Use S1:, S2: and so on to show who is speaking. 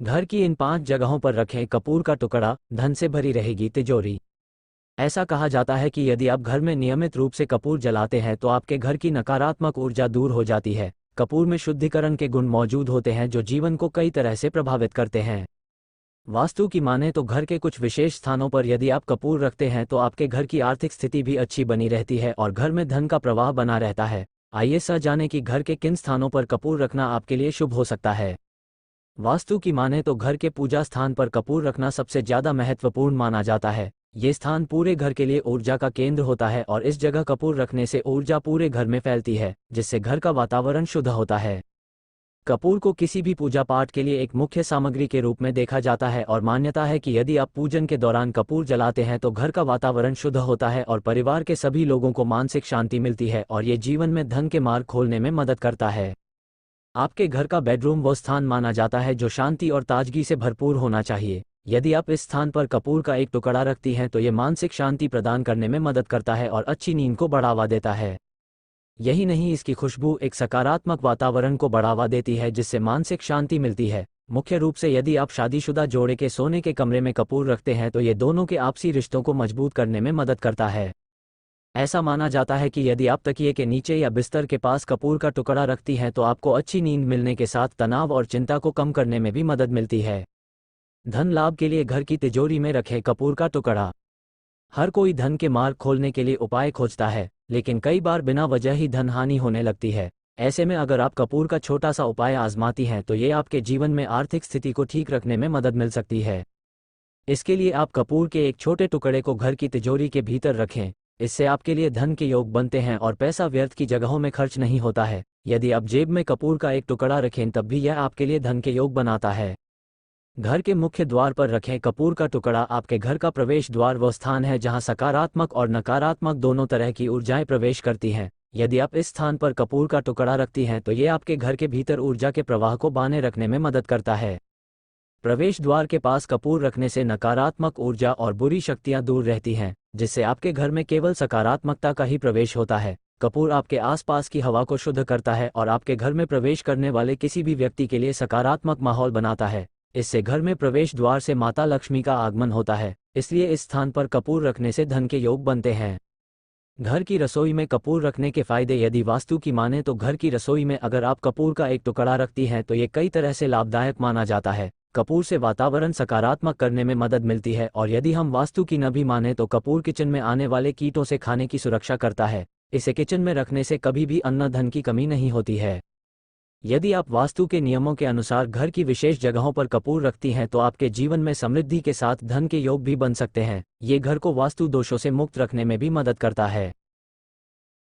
S1: घर की इन 5 जगहों पर रखें कपूर का टुकड़ा, धन से भरी रहेगी तिजोरी। ऐसा कहा जाता है कि यदि आप घर में नियमित रूप से कपूर जलाते हैं तो आपके घर की नकारात्मक ऊर्जा दूर हो जाती है। कपूर में शुद्धिकरण के गुण मौजूद होते हैं जो जीवन को कई तरह से प्रभावित करते हैं। वास्तु की माने तो घर के कुछ विशेष स्थानों पर यदि आप कपूर रखते हैं तो आपके घर की आर्थिक स्थिति भी अच्छी बनी रहती है और घर में धन का प्रवाह बना रहता है। आइए जानें कि घर के किन स्थानों पर कपूर रखना आपके लिए शुभ हो सकता है। वास्तु की माने तो घर के पूजा स्थान पर कपूर रखना सबसे ज्यादा महत्वपूर्ण माना जाता है। ये स्थान पूरे घर के लिए ऊर्जा का केंद्र होता है और इस जगह कपूर रखने से ऊर्जा पूरे घर में फैलती है, जिससे घर का वातावरण शुद्ध होता है। कपूर को किसी भी पूजा पाठ के लिए एक मुख्य सामग्री के रूप में देखा जाता है और मान्यता है कि यदि आप पूजन के दौरान कपूर जलाते हैं तो घर का वातावरण शुद्ध होता है और परिवार के सभी लोगों को मानसिक शांति मिलती है और ये जीवन में धन के मार्ग खोलने में मदद करता है। आपके घर का बेडरूम वो स्थान माना जाता है जो शांति और ताजगी से भरपूर होना चाहिए। यदि आप इस स्थान पर कपूर का एक टुकड़ा रखती हैं तो ये मानसिक शांति प्रदान करने में मदद करता है और अच्छी नींद को बढ़ावा देता है। यही नहीं, इसकी खुशबू एक सकारात्मक वातावरण को बढ़ावा देती है जिससे मानसिक शांति मिलती है। मुख्य रूप से यदि आप शादीशुदा जोड़े के सोने के कमरे में कपूर रखते हैं तो ये दोनों के आपसी रिश्तों को मजबूत करने में मदद करता है। ऐसा माना जाता है कि यदि आप तकिए के नीचे या बिस्तर के पास कपूर का टुकड़ा रखती हैं तो आपको अच्छी नींद मिलने के साथ तनाव और चिंता को कम करने में भी मदद मिलती है। धन लाभ के लिए घर की तिजोरी में रखें कपूर का टुकड़ा। हर कोई धन के मार्ग खोलने के लिए उपाय खोजता है, लेकिन कई बार बिना वजह ही धन हानि होने लगती है। ऐसे में अगर आप कपूर का छोटा सा उपाय आजमाती हैं तो ये आपके जीवन में आर्थिक स्थिति को ठीक रखने में मदद मिल सकती है। इसके लिए आप कपूर के एक छोटे टुकड़े को घर की तिजोरी के भीतर रखें। इससे आपके लिए धन के योग बनते हैं और पैसा व्यर्थ की जगहों में खर्च नहीं होता है। यदि आप जेब में कपूर का एक टुकड़ा रखें तब भी यह आपके लिए धन के योग बनाता है। घर के मुख्य द्वार पर रखें कपूर का टुकड़ा। आपके घर का प्रवेश द्वार वह स्थान है जहां सकारात्मक और नकारात्मक दोनों तरह की ऊर्जाएं प्रवेश करती हैं। यदि आप इस स्थान पर कपूर का टुकड़ा रखती हैं तो ये आपके घर के भीतर ऊर्जा के प्रवाह को बाने रखने में मदद करता है। प्रवेश द्वार के पास कपूर रखने से नकारात्मक ऊर्जा और बुरी शक्तियां दूर रहती हैं, जिससे आपके घर में केवल सकारात्मकता का ही प्रवेश होता है। कपूर आपके आसपास की हवा को शुद्ध करता है और आपके घर में प्रवेश करने वाले किसी भी व्यक्ति के लिए सकारात्मक माहौल बनाता है। इससे घर में प्रवेश द्वार से माता लक्ष्मी का आगमन होता है, इसलिए इस स्थान पर कपूर रखने से धन के योग बनते हैं। घर की रसोई में कपूर रखने के फायदे यदि वास्तु की माने तो घर की रसोई में अगर आप कपूर का एक टुकड़ा रखती हैं तो ये कई तरह से लाभदायक माना जाता है। कपूर से वातावरण सकारात्मक करने में मदद मिलती है और यदि हम वास्तु की न भी माने तो कपूर किचन में आने वाले कीटों से खाने की सुरक्षा करता है। इसे किचन में रखने से कभी भी अन्न धन की कमी नहीं होती है। यदि आप वास्तु के नियमों के अनुसार घर की विशेष जगहों पर कपूर रखती हैं तो आपके जीवन में समृद्धि के साथ धन के योग भी बन सकते हैं। ये घर को वास्तु दोषों से मुक्त रखने में भी मदद करता है।